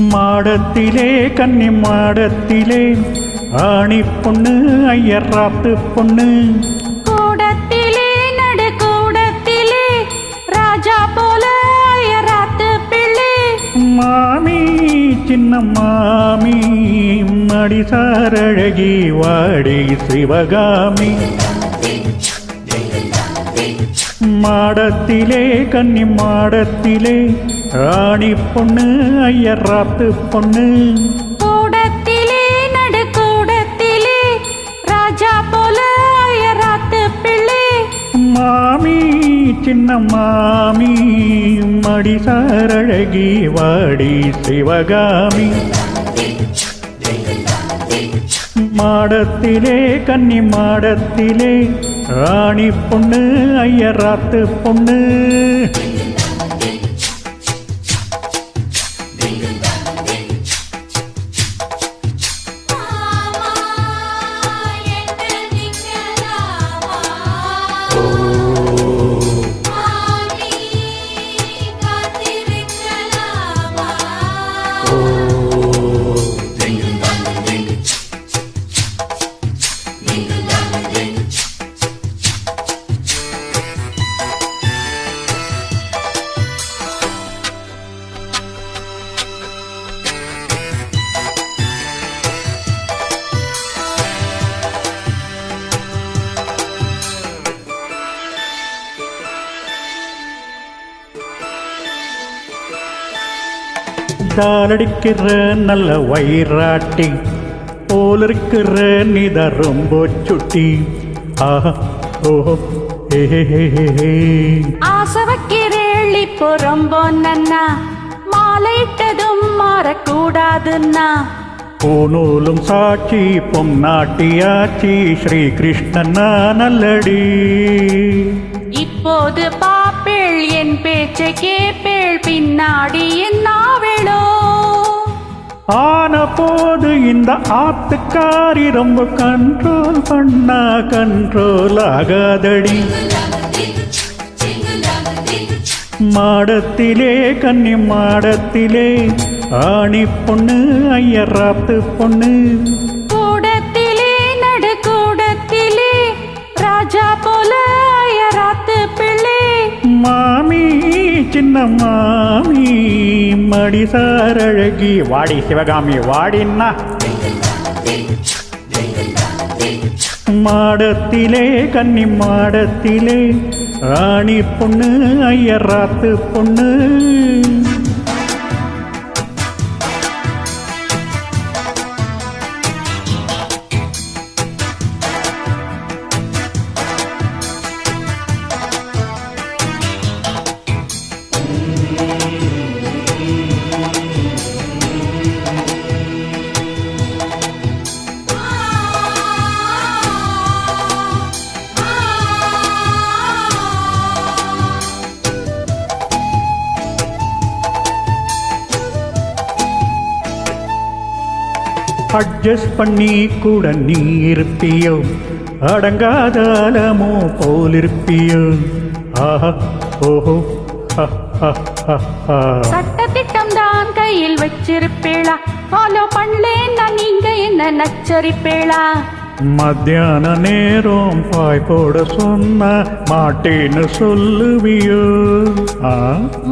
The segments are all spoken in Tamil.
மாடத்திலே கன்னி மாடத்திலே ஆணி பொண்ணு ஐயராத்து பொண்ணு கூடத்திலே நடு கூடத்திலே ராஜா போல ஐயராத்து பிள்ளை மாமி சின்ன மாமி மடிசாரழகி வாடி சிவகாமி மாடத்திலே கன்னி மாடத்திலே ராணி பொண்ணு ஐயராத்து பொண்ணு கூடத்திலே நடு கூடத்திலே ராஜா போல ஐயராத்து பிள்ளை மாமி சின்ன மாமி மடிசாரழகி வாடி சிவகாமி மாடத்திலே கன்னி மாடத்திலே ராணி பொண்ணு ஐயராத்து பொண்ணு தாளடிக்கிற நல்ல வயிறாட்டி போல் இருக்கிற நீத ரொம்ப சுட்டி ஆஹா ஓஹோ ஆசை வைக்கிறேள் இப்போ ரொம்ப நன்னா மாலையிட்டதும் மாறக்கூடாதுன்னா பூநூலும் சாட்சி பொன்னாட்டியாச்சி ஸ்ரீகிருஷ்ணனா நல்லடி இப்போது பாப்பேள் என் பேச்சை கேப்பேள் பின்னாடி என்னாவளோ ஆன போது இந்த ஆத்துக்காரி ரொம்ப கண்ட்ரோல் பண்ணா கண்ட்ரோல் ஆகாதடி மாடத்திலே கன்னி மாடத்திலே ஆணி பொண்ணு ஐயராத்து பொண்ணு கூடத்திலே நடு கூடத்திலே ராஜா போல ஐயராத்து பிள்ளை மாமி சின்ன மாமி மடிசாரழகி வாடி சிவகாமி வாடின்னா மாடத்திலே கன்னி மாடத்திலே ராணி பொண்ணு ஐயராத்து பொண்ணு அட்ஜஸ்ட் பண்ணி கூட நீ இருப்பியோ அடங்காத அலமோ போல் இருப்பியோ ஆஹா ஓஹோ சட்டத்திட்டம் தான் கையில் வச்சிருப்பேளா ஃபாலோ பண்ணலேன்னா நீங்க என்ன நச்சரிப்பேளா மத்தியான நேரம் பாய் போட சொன்ன மாட்டேன்னு சொல்லுவியோ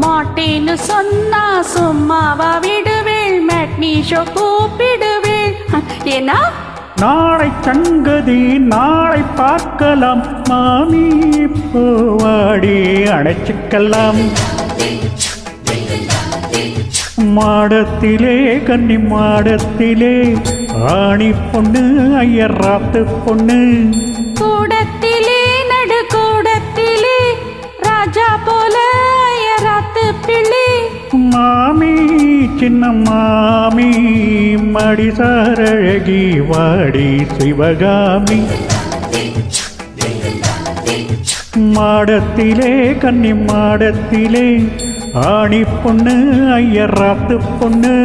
மாட்டேன்னு சொன்னா சும்மாவா விடுவேள் மேட்னி ஷோ கூப்பிடுவேள் ஏன்னா நாளை சங்கதி நாளை பார்க்கலாம் மாமி போவாடி அணைச்சிக்கலாம் மாடத்திலே கன்னி மாடத்திலே ஆணி பொண்ணு ஐயராத்து பொண்ணு கூடத்திலே நடு கூடத்திலே ராஜா போல ஐயராத்து பிள்ளை மாமி சின்ன மாமி மடிசாரழகி வாடி சிவகாமி மாடத்திலே கன்னி மாடத்திலே ஆணி பொண்ணு ஐயராத்து பொண்ணு